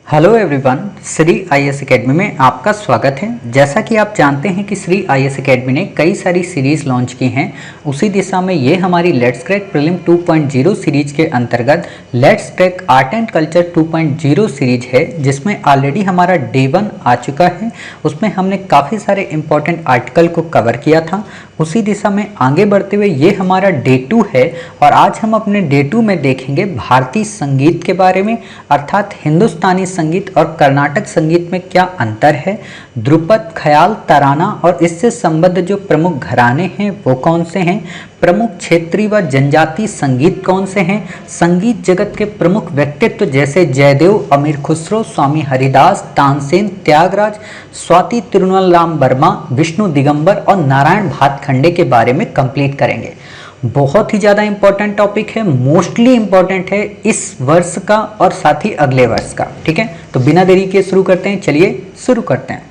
Hello everyone, Shri IAS academy में आपका स्वागत है। जैसा कि आप जानते हैं कि श्री आईएएस एकेडमी ने कई सारी सीरीज़ लॉन्च की हैं। उसी दिशा में ये हमारी लेट्स क्रैक प्रीलिम 2.0 सीरीज के अंतर्गत let's crack art and culture 2.0 series है, जिसमें ऑलरेडी हमारा डे 1 आ चुका है। उसमें हमने काफ़ी सारे इंपॉर्टेंट आर्टिकल को कवर किया था। उसी दिशा में आगे बढ़ते हुए ये हमारा डे 2 है और आज हम अपने डे 2 में देखेंगे भारतीय संगीत के बारे में, अर्थात हिंदुस्तानी संगीत और कर्नाटक संगीत में क्या अंतर है, ध्रुपद, ख्याल, तराना और इससे संबद्ध जो प्रमुख घराने हैं वो कौन से हैं, प्रमुख क्षेत्रीय व जनजातीय संगीत कौन से हैं, संगीत जगत के प्रमुख व्यक्तित्व जैसे जयदेव, अमीर खुसरो, स्वामी हरिदास, तानसेन, त्यागराज, स्वाति तिरुनल वर्मा, विष्णु दिगंबर और नारायण भातखंडे के बारे में कंप्लीट करेंगे। बहुत ही ज़्यादा इंपॉर्टेंट टॉपिक है, मोस्टली इंपॉर्टेंट है इस वर्ष का और साथ ही अगले वर्ष का। ठीक है, तो बिना देरी के शुरू करते हैं। चलिए शुरू करते हैं।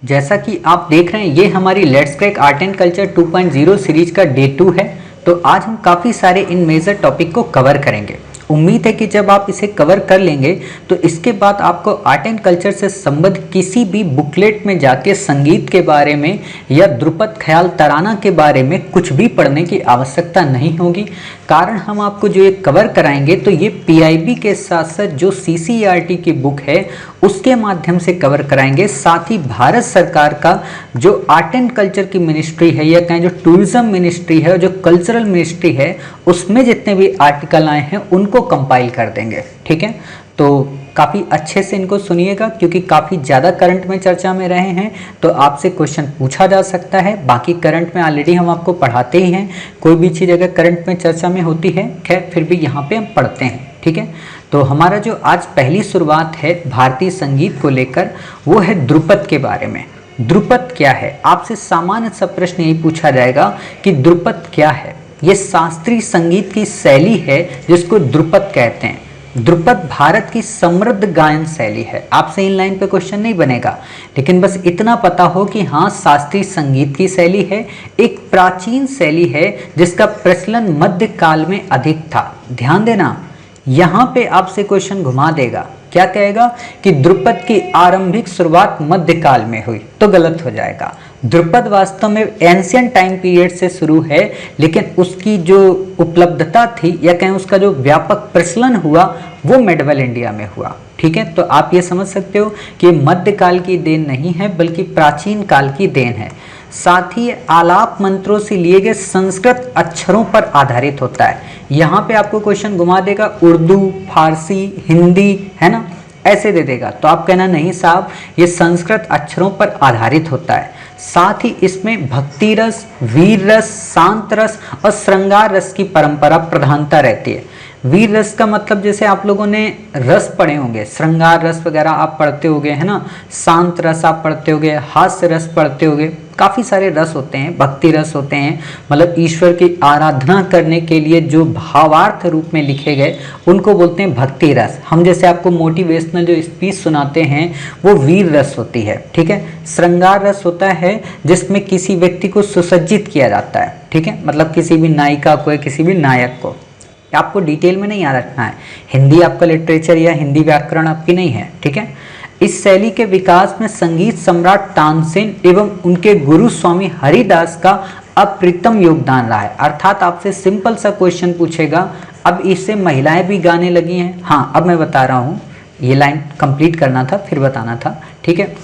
जैसा कि आप देख रहे हैं, ये हमारी let's crack art and culture 2.0 series का डे 2 है। तो आज हम काफ़ी सारे इन मेजर टॉपिक को कवर करेंगे। उम्मीद है कि जब आप इसे कवर कर लेंगे तो इसके बाद आपको आर्ट एंड कल्चर से संबद्ध किसी भी बुकलेट में जाके संगीत के बारे में या ध्रुपद, ख्याल, तराना के बारे में कुछ भी पढ़ने की आवश्यकता नहीं होगी। कारण हम आपको जो ये कवर कराएंगे तो ये पीआईबी के साथ साथ जो सीसीईआरटी की बुक है उसके माध्यम से कवर कराएंगे। साथ ही भारत सरकार का जो आर्ट एंड कल्चर की मिनिस्ट्री है या कहें जो टूरिज्म मिनिस्ट्री है, जो कल्चरल मिनिस्ट्री है, उसमें जितने भी आर्टिकल आए हैं उनको कंपाइल कर देंगे। ठीक है, तो काफ़ी अच्छे से इनको सुनिएगा क्योंकि काफ़ी ज़्यादा करंट में चर्चा में रहे हैं, तो आपसे क्वेश्चन पूछा जा सकता है। बाकी करंट में ऑलरेडी हम आपको पढ़ाते ही हैं, कोई भी चीज़ अगर करंट में चर्चा में होती है, खैर फिर भी यहाँ पे हम पढ़ते हैं। ठीक है, तो हमारा जो आज पहली शुरुआत है भारतीय संगीत को लेकर वो है ध्रुपद के बारे में। ध्रुपद क्या है? आपसे सामान्य सा प्रश्न यही पूछा जाएगा कि ध्रुपद क्या है। ये शास्त्रीय संगीत की शैली है जिसको ध्रुपद कहते हैं। ध्रुपद भारत की समृद्ध गायन शैली है। आपसे इन लाइन पे क्वेश्चन नहीं बनेगा, लेकिन बस इतना पता हो कि हाँ, शास्त्रीय संगीत की शैली है, एक प्राचीन शैली है जिसका प्रचलन मध्य काल में अधिक था। ध्यान देना, यहाँ पे आपसे क्वेश्चन घुमा देगा, क्या कहेगा कि ध्रुपद की आरंभिक शुरुआत मध्यकाल में हुई, तो गलत हो जाएगा। ध्रुपद वास्तव में एंशियंट टाइम पीरियड से शुरू है, लेकिन उसकी जो उपलब्धता थी या कहें उसका जो व्यापक प्रचलन हुआ वो मेडिवल इंडिया में हुआ। ठीक है, तो आप ये समझ सकते हो कि मध्यकाल की देन नहीं है बल्कि प्राचीन काल की देन है। साथ ही आलाप मंत्रों से लिए गए संस्कृत अक्षरों पर आधारित होता है। यहाँ पे आपको क्वेश्चन घुमा देगा उर्दू, फारसी, हिंदी, है ना, ऐसे दे देगा, तो आप कहना नहीं साहब, ये संस्कृत अक्षरों पर आधारित होता है। साथ ही इसमें भक्ति रस, वीर रस, शांत रस और श्रृंगार रस की परंपरा प्रधानता रहती है। वीर रस का मतलब जैसे आप लोगों ने रस पढ़े होंगे, श्रृंगार रस वगैरह आप पढ़ते होंगे, है ना, शांत रस आप पढ़ते होंगे, हास्य रस पढ़ते होंगे, काफ़ी सारे रस होते हैं, भक्ति रस होते हैं, मतलब ईश्वर की आराधना करने के लिए जो भावार्थ रूप में लिखे गए उनको बोलते हैं भक्ति रस। हम जैसे आपको मोटिवेशनल जो स्पीच सुनाते हैं वो वीर रस होती है। ठीक है, श्रृंगार रस होता है जिसमें किसी व्यक्ति को सुसज्जित किया जाता है। ठीक है, मतलब किसी भी नायिका को या किसी भी नायक को। आपको डिटेल में नहीं याद रखना है, हिंदी आपका लिटरेचर या हिंदी व्याकरण आपकी नहीं है। ठीक है, इस शैली के विकास में संगीत सम्राट तानसेन एवं उनके गुरु स्वामी हरिदास का अप्रतिम योगदान रहा है। अर्थात आपसे सिंपल सा क्वेश्चन पूछेगा, अब इससे महिलाएं भी गाने लगी हैं। हाँ, अब मैं बता रहा हूँ, ये लाइन कंप्लीट करना था फिर बताना था। ठीक है,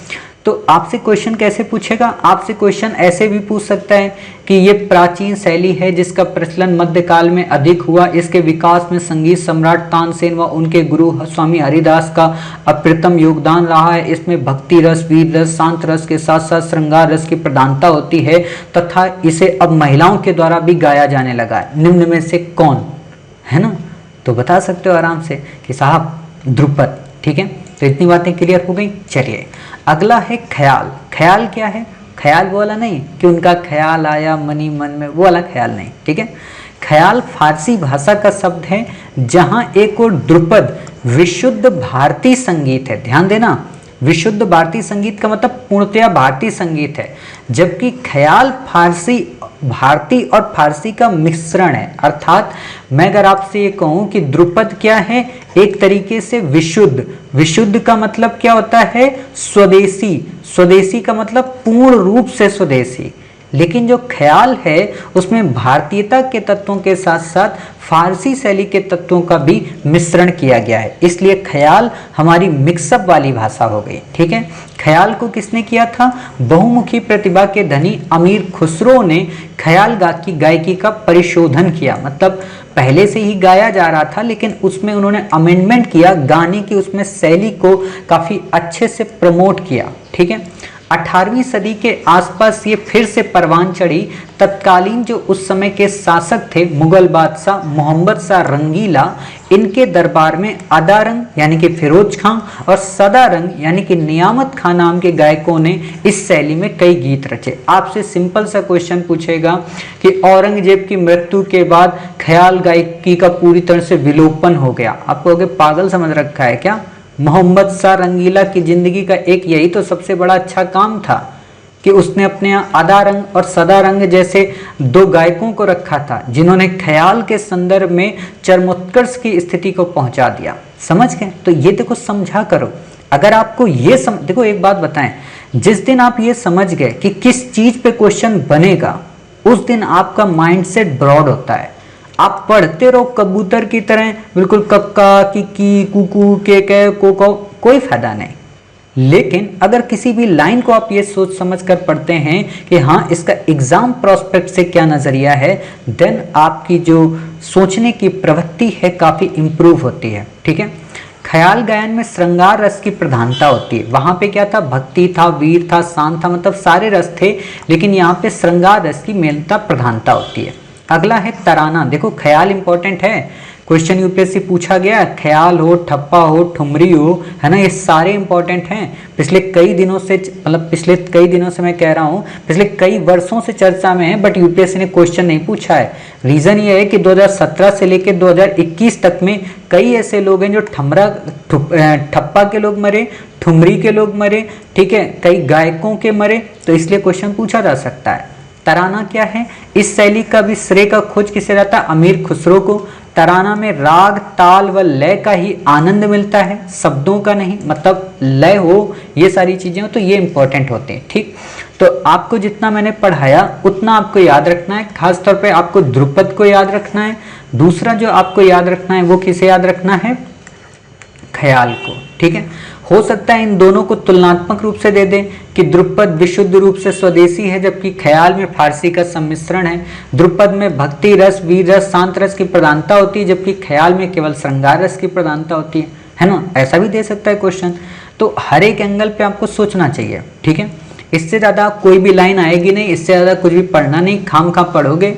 तो आपसे क्वेश्चन कैसे पूछेगा? आपसे क्वेश्चन ऐसे भी पूछ सकता है कि ये प्राचीन शैली है जिसका प्रचलन मध्यकाल में अधिक हुआ, इसके विकास में संगीत सम्राट तानसेन व उनके गुरु स्वामी हरिदास का अप्रतिम योगदान रहा है। इसमें भक्ति रस, वीर रस, शांत रस के साथ साथ श्रृंगार रस की प्रधानता होती है तथा इसे अब महिलाओं के द्वारा भी गाया जाने लगा है। निम्न में से कौन? है ना, तो बता सकते हो आराम से कि साहब ध्रुपद। ठीक है, तो इतनी बातें क्लियर हो गई। चलिए अगला है ख्याल। ख्याल क्या है? ख्याल वो वाला नहीं कि उनका ख्याल आया मनी मन में, वो वाला ख्याल नहीं। ठीक है, ख्याल फारसी भाषा का शब्द है जहां एक और ध्रुपद विशुद्ध भारतीय संगीत है। ध्यान देना, विशुद्ध भारतीय संगीत का मतलब पूर्णतया भारतीय संगीत है, जबकि ख्याल फारसी भारतीय और फारसी का मिश्रण है। अर्थात मैं अगर आपसे ये कहूं कि ध्रुपद क्या है, एक तरीके से विशुद्ध। विशुद्ध का मतलब क्या होता है, स्वदेशी। स्वदेशी का मतलब पूर्ण रूप से स्वदेशी। लेकिन जो ख्याल है उसमें भारतीयता के तत्वों के साथ साथ फारसी शैली के तत्वों का भी मिश्रण किया गया है, इसलिए ख्याल हमारी मिक्सअप वाली भाषा हो गई। ठीक है, ख्याल को किसने किया था, बहुमुखी प्रतिभा के धनी अमीर खुसरो ने ख्याल की गायकी का परिशोधन किया। मतलब पहले से ही गाया जा रहा था लेकिन उसमें उन्होंने अमेंडमेंट किया, गाने की उसमें शैली को काफी अच्छे से प्रमोट किया। ठीक है, 18वीं सदी के आसपास ये फिर से परवान चढ़ी। तत्कालीन जो उस समय के शासक थे मुगल बादशाह मोहम्मद शाह रंगीला, इनके दरबार में अदारंग यानी कि फिरोज खां और सदारंग यानी कि नियामत खां नाम के गायकों ने इस शैली में कई गीत रचे। आपसे सिंपल सा क्वेश्चन पूछेगा कि औरंगजेब की मृत्यु के बाद ख्याल गायकी का पूरी तरह से विलोपन हो गया, आप कहोगे पागल समझ रखा है क्या। मोहम्मद शाह रंगीला की जिंदगी का एक यही तो सबसे बड़ा अच्छा काम था कि उसने अपने यहाँ अदारंग और सदारंग जैसे दो गायकों को रखा था जिन्होंने ख्याल के संदर्भ में चरमोत्कर्ष की स्थिति को पहुंचा दिया। समझ गए, तो ये देखो समझा करो। अगर आपको ये देखो एक बात बताएं, जिस दिन आप ये समझ गए कि किस चीज पे क्वेश्चन बनेगा उस दिन आपका माइंडसेट ब्रॉड होता है। आप पढ़ते रहो कबूतर की तरह, बिल्कुल कक्का की कुकू के को कोई फायदा नहीं। लेकिन अगर किसी भी लाइन को आप ये सोच समझ कर पढ़ते हैं कि हाँ इसका एग्जाम प्रोस्पेक्ट से क्या नजरिया है, देन आपकी जो सोचने की प्रवृत्ति है काफी इंप्रूव होती है। ठीक है, ख्याल गायन में श्रृंगार रस की प्रधानता होती है। वहां पे क्या था, भक्ति था, वीर था, शांत था, मतलब सारे रस थे, लेकिन यहाँ पे श्रृंगार रस की मेलता प्रधानता होती है। अगला है तराना। देखो ख्याल इंपॉर्टेंट है, क्वेश्चन यूपीएससी पूछा गया, ख्याल हो, ठप्पा हो, ठुमरी हो, है ना, ये सारे इंपॉर्टेंट हैं। पिछले कई दिनों से, मतलब पिछले कई दिनों से मैं कह रहा हूँ, पिछले कई वर्षों से चर्चा में है, बट यूपीएससी ने क्वेश्चन नहीं पूछा है। रीजन ये है कि 2017 से लेकर 2021 तक में कई ऐसे लोग हैं जो ठप्पा के लोग मरे, ठुमरी के लोग मरे, ठीक है, कई गायकों के मरे, तो इसलिए क्वेश्चन पूछा जा सकता है। तराना क्या है, इस शैली का भी श्रेय का खोज किसे जाता है, अमीर खुसरो को। तराना में राग, ताल व लय का ही आनंद मिलता है, शब्दों का नहीं, मतलब लय हो, ये सारी चीजें हो तो ये इंपॉर्टेंट होते हैं। ठीक, तो आपको जितना मैंने पढ़ाया उतना आपको याद रखना है। खास तौर पे आपको ध्रुपद को याद रखना है। दूसरा जो आपको याद रखना है वो किसे याद रखना है, ख्याल को। ठीक है, हो सकता है इन दोनों को तुलनात्मक रूप से दे दें कि ध्रुपद विशुद्ध रूप से स्वदेशी है जबकि ख्याल में फारसी का सम्मिश्रण है। ध्रुपद में भक्ति रस, वीर रस, शांत रस की प्रधानता होती है जबकि ख्याल में केवल श्रृंगार रस की प्रधानता होती है ना। ऐसा भी दे सकता है क्वेश्चन। तो हर एक एंगल पे आपको सोचना चाहिए। ठीक है, इससे ज्यादा कोई भी लाइन आएगी नहीं, इससे ज्यादा कुछ भी पढ़ना नहीं, खाम पढ़ोगे,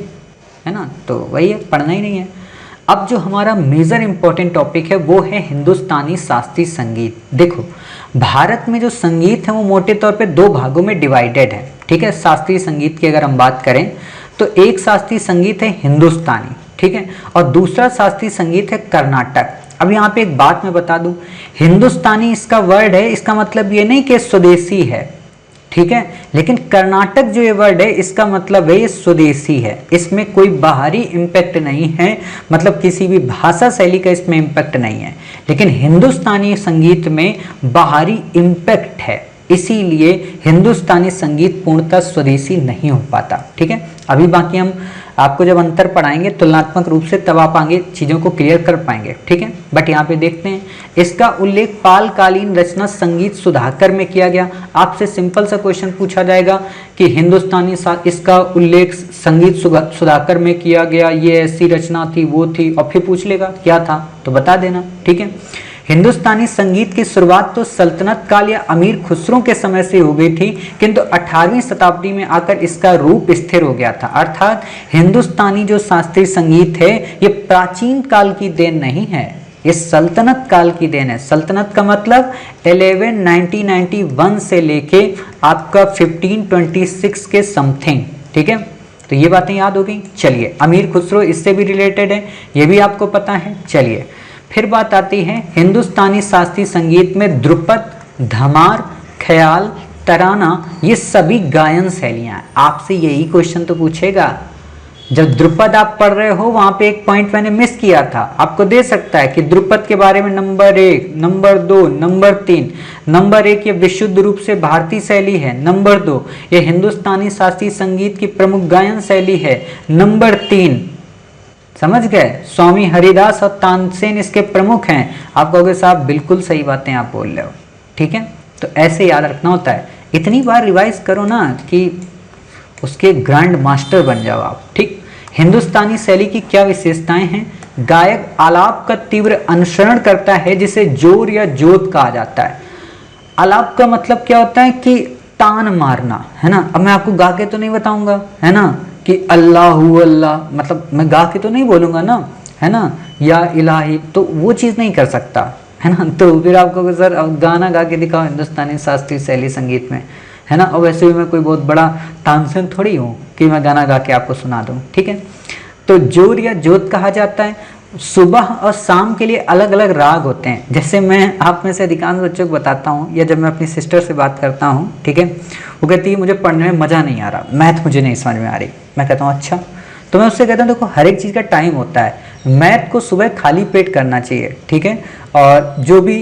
है ना, तो वही है, पढ़ना ही नहीं है। अब जो हमारा मेजर इंपॉर्टेंट टॉपिक है वो है हिंदुस्तानी शास्त्रीय संगीत। देखो भारत में जो संगीत है वो मोटे तौर पे दो भागों में डिवाइडेड है। ठीक है, शास्त्रीय संगीत की अगर हम बात करें तो एक शास्त्रीय संगीत है हिंदुस्तानी, ठीक है, और दूसरा शास्त्रीय संगीत है कर्नाटक। अब यहाँ पे एक बात मैं बता दूं, हिंदुस्तानी इसका वर्ड है, इसका मतलब ये नहीं कि स्वदेशी है, ठीक है, लेकिन कर्नाटक जो ये वर्ड है इसका मतलब है ये स्वदेशी है। इसमें कोई बाहरी इम्पैक्ट नहीं है, मतलब किसी भी भाषा शैली का इसमें इम्पैक्ट नहीं है, लेकिन हिंदुस्तानी संगीत में बाहरी इम्पैक्ट है, इसीलिए हिंदुस्तानी संगीत पूर्णतः स्वदेशी नहीं हो पाता। ठीक है, अभी बाकी हम आपको जब अंतर पढ़ाएंगे तुलनात्मक रूप से तब आप आगे चीज़ों को क्लियर कर पाएंगे। ठीक है, बट यहाँ पे देखते हैं इसका उल्लेख पालकालीन रचना संगीत सुधाकर में किया गया। आपसे सिंपल सा क्वेश्चन पूछा जाएगा कि हिंदुस्तानी इसका उल्लेख संगीत सुधाकर में किया गया, ये ऐसी रचना थी, वो थी, और फिर पूछ लेगा क्या था तो बता देना। ठीक है, हिंदुस्तानी संगीत की शुरुआत तो सल्तनत काल या अमीर खुसरो के समय से हो गई थी, किंतु 18वीं शताब्दी में आकर इसका रूप स्थिर हो गया था। अर्थात हिंदुस्तानी जो शास्त्रीय संगीत है ये प्राचीन काल की देन नहीं है, ये सल्तनत काल की देन है। सल्तनत का मतलब 1991 से लेके आपका 1526 के समथिंग। ठीक है, तो ये बातें याद हो गई। चलिए, अमीर खुसरो इससे भी रिलेटेड है, ये भी आपको पता है। चलिए फिर बात आती है हिंदुस्तानी शास्त्रीय संगीत में ध्रुपद, धमार, ख्याल, तराना, ये सभी गायन शैलियां हैं। आपसे यही क्वेश्चन तो पूछेगा। जब ध्रुपद आप पढ़ रहे हो वहां पे एक पॉइंट मैंने मिस किया था, आपको दे सकता है कि ध्रुपद के बारे में नंबर 1, नंबर 2, नंबर 3। नंबर 1 ये विशुद्ध रूप से भारतीय शैली है। नंबर 2 ये हिंदुस्तानी शास्त्रीय संगीत की प्रमुख गायन शैली है। नंबर 3 समझ गए, स्वामी हरिदास और तानसेन इसके प्रमुख हैं। आप कहोगे साहब बिल्कुल सही बातें आप बोल रहे हो, ठीक है। तो ऐसे याद रखना होता है, इतनी बार रिवाइज करो ना कि उसके ग्रैंड मास्टर बन जाओ आप, ठीक। हिंदुस्तानी शैली की क्या विशेषताएं हैं? गायक आलाप का तीव्र अनुसरण करता है जिसे जोर या जोत कहा जाता है। आलाप का मतलब क्या होता है कि तान मारना, है ना। अब मैं आपको गा के तो नहीं बताऊंगा, है ना, कि अल्लाहू अल्लाह, मतलब मैं गा के तो नहीं बोलूंगा ना, है ना, या इलाही, तो वो चीज़ नहीं कर सकता, है ना। तो फिर आपको सर अब गाना गा के दिखाओ हिंदुस्तानी शास्त्रीय शैली संगीत में, है ना। और वैसे भी मैं कोई बहुत बड़ा तानसेन थोड़ी हूँ कि मैं गाना गा के आपको सुना दूँ, ठीक है। तो जोर या जोत कहा जाता है। सुबह और शाम के लिए अलग अलग राग होते हैं। जैसे मैं आप में से अधिकांश बच्चों को बताता हूँ, या जब मैं अपनी सिस्टर से बात करता हूँ, ठीक है, वो कहती है मुझे पढ़ने में मज़ा नहीं आ रहा, मैथ मुझे नहीं समझ में आ रही। मैं कहता हूँ अच्छा। तो मैं उससे कहता हूँ देखो हर एक चीज़ का टाइम होता है। मैथ को सुबह खाली पेट करना चाहिए, ठीक है, और जो भी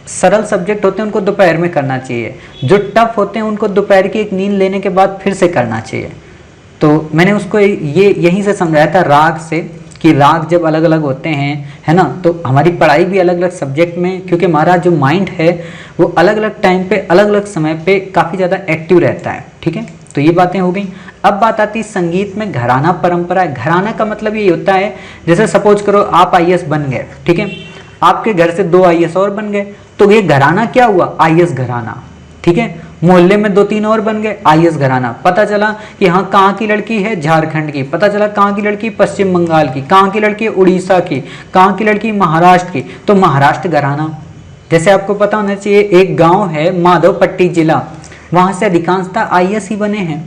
सरल सब्जेक्ट होते हैं उनको दोपहर में करना चाहिए। जो टफ होते हैं उनको दोपहर की एक नींद लेने के बाद फिर से करना चाहिए। तो मैंने उसको ये यहीं से समझाया था राग से, कि राग जब अलग अलग होते हैं, है ना, तो हमारी पढ़ाई भी अलग अलग सब्जेक्ट में, क्योंकि हमारा जो माइंड है वो अलग अलग टाइम पे अलग अलग समय पे काफ़ी ज़्यादा एक्टिव रहता है, ठीक है। तो ये बातें हो गई। अब बात आती है संगीत में घराना परंपरा। घराना का मतलब ये होता है, जैसे सपोज करो आप आईएएस बन गए, ठीक है, आपके घर से 2 आईएएस और बन गए, तो ये घराना क्या हुआ? आईएएस घराना, ठीक है। मोहल्ले में 2-3 और बन गए, आईएएस घराना। पता चला कि हाँ कहाँ की लड़की है? झारखंड की। पता चला कहाँ की लड़की? पश्चिम बंगाल की। कहाँ की लड़की? उड़ीसा की। कहाँ की लड़की? महाराष्ट्र की। तो महाराष्ट्र घराना। जैसे आपको पता होना चाहिए एक गांव है माधवपट्टी जिला, वहां से अधिकांशतः आईएएस ही बने हैं,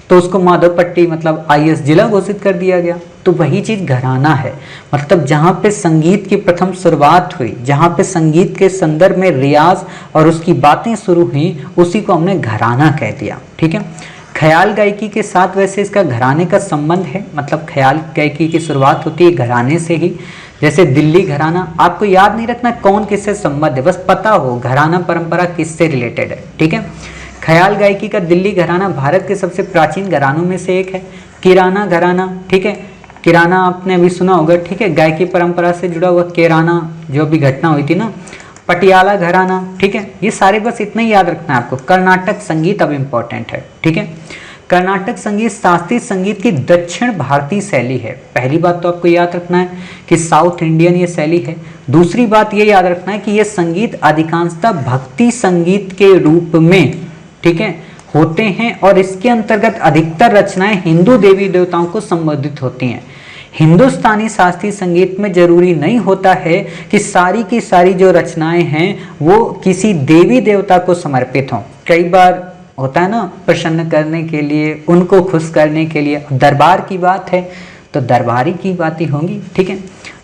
तो उसको माधवपट्टी मतलब आईएएस जिला घोषित कर दिया गया। तो वही चीज घराना है, मतलब जहाँ पे संगीत की प्रथम शुरुआत हुई, जहाँ पे संगीत के संदर्भ में रियाज और उसकी बातें शुरू हुई, उसी को हमने घराना कह दिया, ठीक है। ख्याल गायकी के साथ वैसे इसका घराने का संबंध है, मतलब ख्याल गायकी की शुरुआत होती है घराने से ही। जैसे दिल्ली घराना, आपको याद नहीं रखना कौन किससे संबंध है, बस पता हो घराना परंपरा किससे रिलेटेड है, ठीक है। ख्याल गायकी का दिल्ली घराना भारत के सबसे प्राचीन घरानों में से एक है। किराना घराना, ठीक है, किराना आपने अभी सुना होगा, ठीक है, गायकी परंपरा से जुड़ा हुआ किराना जो भी घटना हुई थी ना। पटियाला घराना, ठीक है, ये सारे बस इतना ही याद रखना है आपको। कर्नाटक संगीत अब इम्पोर्टेंट है, ठीक है। कर्नाटक संगीत शास्त्रीय संगीत की दक्षिण भारतीय शैली है। पहली बात तो आपको याद रखना है कि साउथ इंडियन ये शैली है। दूसरी बात ये याद रखना है कि ये संगीत अधिकांशतः भक्ति संगीत के रूप में, ठीक है, होते हैं, और इसके अंतर्गत अधिकतर रचनाएं हिंदू देवी देवताओं को संबोधित होती हैं। हिंदुस्तानी शास्त्रीय संगीत में जरूरी नहीं होता है कि सारी की सारी जो रचनाएं हैं वो किसी देवी देवता को समर्पित हों। कई बार होता है ना, प्रसन्न करने के लिए, उनको खुश करने के लिए। दरबार की बात है तो दरबारी की बात ही होंगी, ठीक है।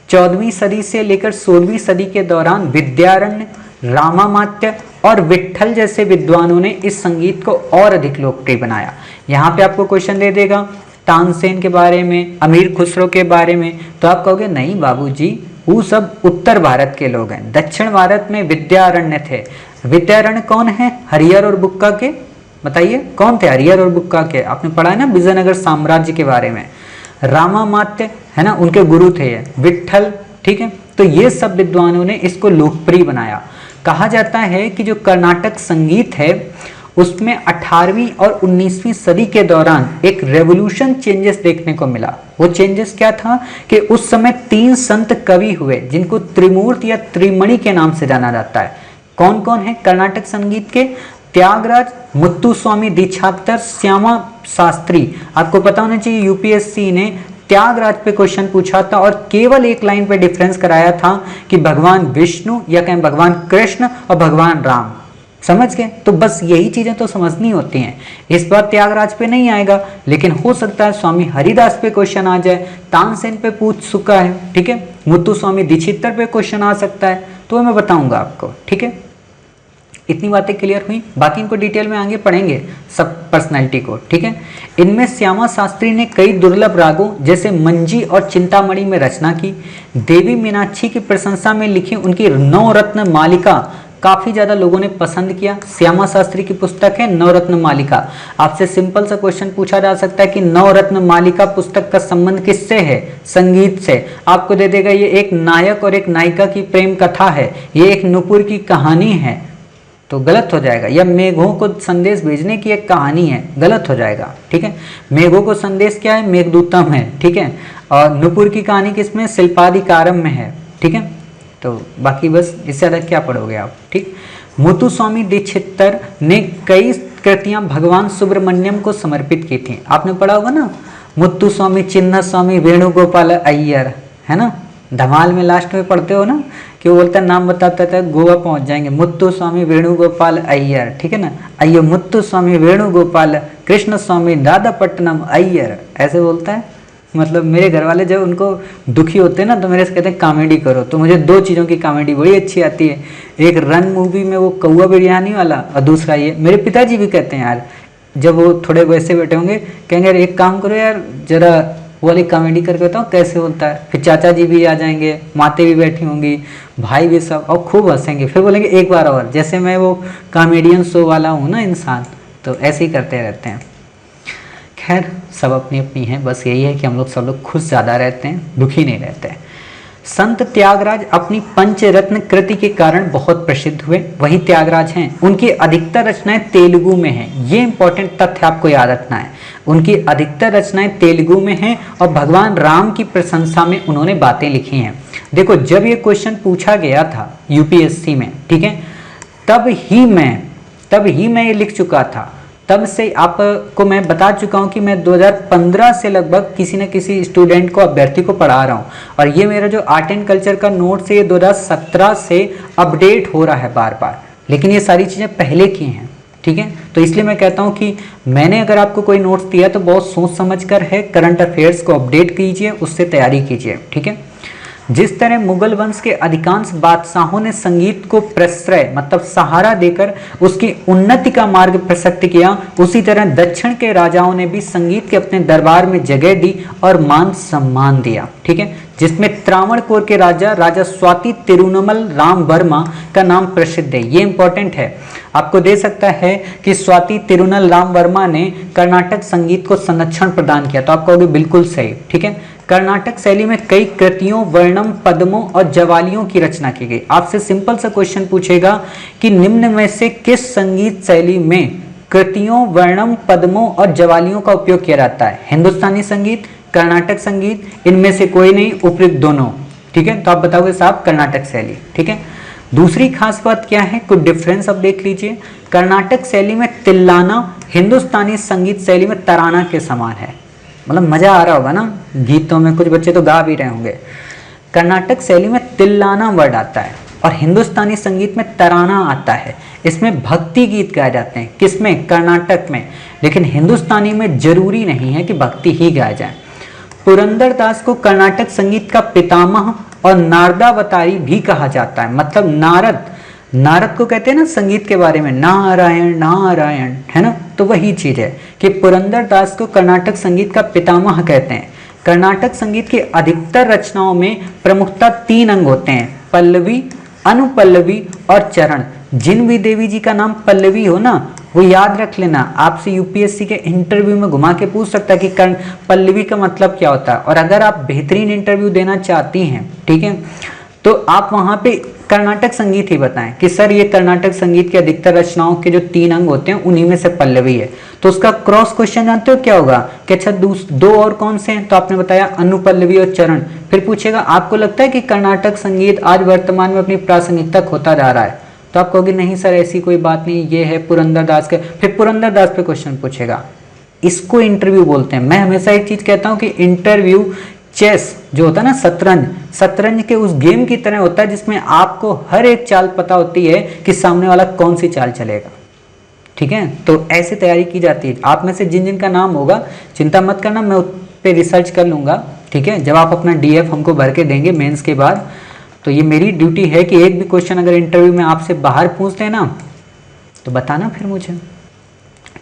14वीं सदी से लेकर 16वीं सदी के दौरान विद्यारण्य, रामामात्य और विट्ठल जैसे विद्वानों ने इस संगीत को और अधिक लोकप्रिय बनाया। यहाँ पे आपको क्वेश्चन दे देगा तानसेन के बारे में, अमीर खुसरो के बारे में, तो आप कहोगे नहीं बाबूजी, वो सब उत्तर भारत के लोग हैं। दक्षिण भारत में विद्यारण्य थे। विद्यारण्य कौन है? हरिहर और बुक्का के, बताइए कौन थे हरिहर और बुक्का के? आपने पढ़ा है ना विजयनगर साम्राज्य के बारे में। रामामात्य है ना, उनके गुरु थे ये। विट्ठल, ठीक है। तो ये सब विद्वानों ने इसको लोकप्रिय बनाया। कहा जाता है कि जो कर्नाटक संगीत है उसमें 18वीं और 19वीं सदी के दौरान एक रेवोल्यूशन चेंजेस देखने को मिला। वो चेंजेस क्या था कि उस समय 3 संत कवि हुए जिनको त्रिमूर्ति या त्रिमणि के नाम से जाना जाता है। कौन कौन है कर्नाटक संगीत के? त्यागराज, मुत्तुस्वामी दीक्षातर, श्यामा शास्त्री। आपको पता होना चाहिए यूपीएससी ने त्यागराज पे क्वेश्चन पूछा था और केवल एक लाइन पे डिफरेंस कराया था कि भगवान विष्णु या कहें भगवान कृष्ण और भगवान राम। समझ गए? तो बस यही चीजें तो समझनी होती हैं। इस बार त्यागराज पे नहीं आएगा, लेकिन हो सकता है स्वामी हरिदास पे क्वेश्चन आ जाए, तानसेन पे पूछ चुका है, ठीक है, मुत्तुस्वामी दीक्षितर पे क्वेश्चन आ सकता है, तो मैं बताऊंगा आपको, ठीक है। इतनी बातें क्लियर हुई, बाकी इनको डिटेल में आगे पढ़ेंगे सब पर्सनैलिटी को, ठीक है। इनमें श्यामा शास्त्री ने कई दुर्लभ रागों जैसे मंजी और चिंतामणि में रचना की। देवी मीनाक्षी की प्रशंसा में लिखी उनकी नवरत्न मालिका काफी ज्यादा लोगों ने पसंद किया। श्यामा शास्त्री की पुस्तक है नवरत्न मालिका। आपसे सिंपल सा क्वेश्चन पूछा जा सकता है कि नवरत्न मालिका पुस्तक का संबंध किससे है? संगीत से। आपको दे देगा ये एक नायक और एक नायिका की प्रेम कथा है, ये एक नुपुर की कहानी है, तो गलत हो जाएगा। या मेघों को संदेश भेजने की एक कहानी है, गलत हो जाएगा, ठीक है। मेघों को संदेश क्या है? मेघदूतम है, ठीक है। और नुपुर की कहानी किसमें? शिल्पाधिकारम में है, ठीक है। तो बाकी बस इससे अलग क्या पढ़ोगे आप, ठीक। मुत्तुस्वामी दीक्षितर ने कई कृतियां भगवान सुब्रमण्यम को समर्पित की थी। आपने पढ़ा होगा ना, मुत्तुस्वामी, चिन्ना स्वामी, वेणुगोपाल अय्यर, है ना। धमाल में लास्ट में पढ़ते हो ना कि वो बोलता नाम बताता था, गोवा पहुंच जाएंगे, मुत्तुस्वामी वेणुगोपाल अय्यर, ठीक है ना। अय्यो मुत्तुस्वामी वेणुगोपाल कृष्ण स्वामी दादापट्टनम अय्यर, ऐसे बोलता है। मतलब मेरे घर वाले जब उनको दुखी होते हैं ना तो मेरे से कहते हैं कॉमेडी करो, तो मुझे दो चीज़ों की कॉमेडी बड़ी अच्छी आती है। एक रन मूवी में वो कौआ बिरयानी वाला, और दूसरा ये मेरे पिताजी भी कहते हैं यार, जब वो थोड़े वैसे बैठे होंगे कहेंगे यार एक काम करो यार, जरा वो वाली कॉमेडी करके बताओ कैसे बोलता है। फिर चाचा जी भी आ जाएंगे, माते भी बैठी होंगी, भाई भी, सब, और खूब हंसेंगे। फिर बोलेंगे एक बार और, जैसे मैं वो कॉमेडियन शो वाला हूँ ना इंसान, तो ऐसे ही करते रहते हैं। खैर सब अपनी अपनी है, बस यही है कि हम लोग सब लोग खुश ज़्यादा रहते हैं, दुखी नहीं रहते हैं। संत त्यागराज अपनी पंचरत्न कृति के कारण बहुत प्रसिद्ध हुए। वही त्यागराज हैं, उनकी अधिकतर रचनाएं तेलुगु में हैं। ये इंपॉर्टेंट तथ्य आपको याद रखना है, उनकी अधिकतर रचनाएं तेलुगु में हैं और भगवान राम की प्रशंसा में उन्होंने बातें लिखी हैं। देखो जब ये क्वेश्चन पूछा गया था यूपीएससी में, ठीक है, तब ही मैं ये लिख चुका था। तब से आपको मैं बता चुका हूं कि मैं 2015 से लगभग किसी न किसी स्टूडेंट को, अभ्यर्थी को पढ़ा रहा हूं, और ये मेरा जो आर्ट एंड कल्चर का नोट्स है ये 2017 से अपडेट हो रहा है बार बार, लेकिन ये सारी चीज़ें पहले की हैं, ठीक है। तो इसलिए मैं कहता हूं कि मैंने अगर आपको कोई नोट्स दिया तो बहुत सोच समझ कर है, करंट अफेयर्स को अपडेट कीजिए, उससे तैयारी कीजिए, ठीक है। जिस तरह मुगल वंश के अधिकांश बादशाहों ने संगीत को प्रश्रय मतलब सहारा देकर उसकी उन्नति का मार्ग प्रशस्त किया, उसी तरह दक्षिण के राजाओं ने भी संगीत के अपने दरबार में जगह दी और मान सम्मान दिया, ठीक है। जिसमें त्रावणकोर के राजा स्वाति तिरुनमल राम वर्मा का नाम प्रसिद्ध है। ये इंपॉर्टेंट है, आपको दे सकता है कि स्वाति तिरुनल राम वर्मा ने कर्नाटक संगीत को संरक्षण प्रदान किया, तो आप कहोगे बिल्कुल सही, ठीक है। कर्नाटक शैली में कई कृतियों, वर्णम, पद्मों और जवालियों की रचना की गई। आपसे सिंपल सा क्वेश्चन पूछेगा कि निम्न में से किस संगीत शैली में कृतियों, वर्णम, पद्मों और जवालियों का उपयोग किया जाता है? हिंदुस्तानी संगीत, कर्नाटक संगीत, इनमें से कोई नहीं, उपयुक्त दोनों, ठीक है। तो आप बताओगे साहब कर्नाटक शैली, ठीक है। दूसरी खास बात क्या है, कुछ डिफरेंस अब देख लीजिए। कर्नाटक शैली में तिल्लाना हिंदुस्तानी संगीत शैली में तराना के समान है। मतलब मजा आ रहा होगा ना गीतों में, कुछ बच्चे तो गा भी रहे होंगे। कर्नाटक शैली में तिल्लाना वर्ड आता है और हिंदुस्तानी संगीत में तराना आता है। इसमें भक्ति गीत गाए जाते हैं, किसमें? कर्नाटक में। लेकिन हिंदुस्तानी में जरूरी नहीं है कि भक्ति ही गाए जाए। पुरंदरदास को कर्नाटक संगीत का पितामह और नारदावतारी भी कहा जाता है। मतलब नारद को कहते हैं ना संगीत के बारे में, नारायण नारायण, है ना। तो वही चीज है कि पुरंदरदास को कर्नाटक संगीत का पितामह कहते हैं। कर्नाटक संगीत की अधिकतर रचनाओं में प्रमुखता 3 अंग होते हैं, पल्लवी, अनुपल्लवी और चरण। जिन भी देवी जी का नाम पल्लवी हो ना, वो याद रख लेना। आपसे यूपीएससी के इंटरव्यू में घुमा के पूछ सकता है कि पल्लवी का मतलब क्या होता है। और अगर आप बेहतरीन इंटरव्यू देना चाहती हैं, ठीक है, तो आप वहां पे कर्नाटक संगीत ही बताएं कि सर ये कर्नाटक संगीत के अधिकतर रचनाओं के जो 3 अंग होते हैं उन्हीं में से पल्लवी है। तो उसका क्रॉस क्वेश्चन जानते हो क्या होगा कि अच्छा 2 और कौन से हैं? तो आपने बताया अनुपल्लवी और चरण। फिर पूछेगा आपको लगता है कि कर्नाटक संगीत आज वर्तमान में अपनी प्रासंगिकता खोता जा रहा है? तो आप कहोगे नहीं सर ऐसी कोई बात नहीं, ये है पुरंदरदास के। फिर पुरंदरदास पे क्वेश्चन पूछेगा, इसको इंटरव्यू बोलते हैं। मैं हमेशा एक चीज कहता हूं कि इंटरव्यू चेस जो होता है ना, शतरंज के उस गेम की तरह होता है जिसमें आपको हर एक चाल पता होती है कि सामने वाला कौन सी चाल चलेगा, ठीक है। तो ऐसे तैयारी की जाती है। आप में से जिन जिन का नाम होगा चिंता मत करना, मैं उस पर रिसर्च कर लूंगा, ठीक है। जब आप अपना डीएफ हमको भर के देंगे मेंस के बाद, तो ये मेरी ड्यूटी है कि एक भी क्वेश्चन अगर इंटरव्यू में आपसे बाहर पूछ लेना तो बताना फिर मुझे,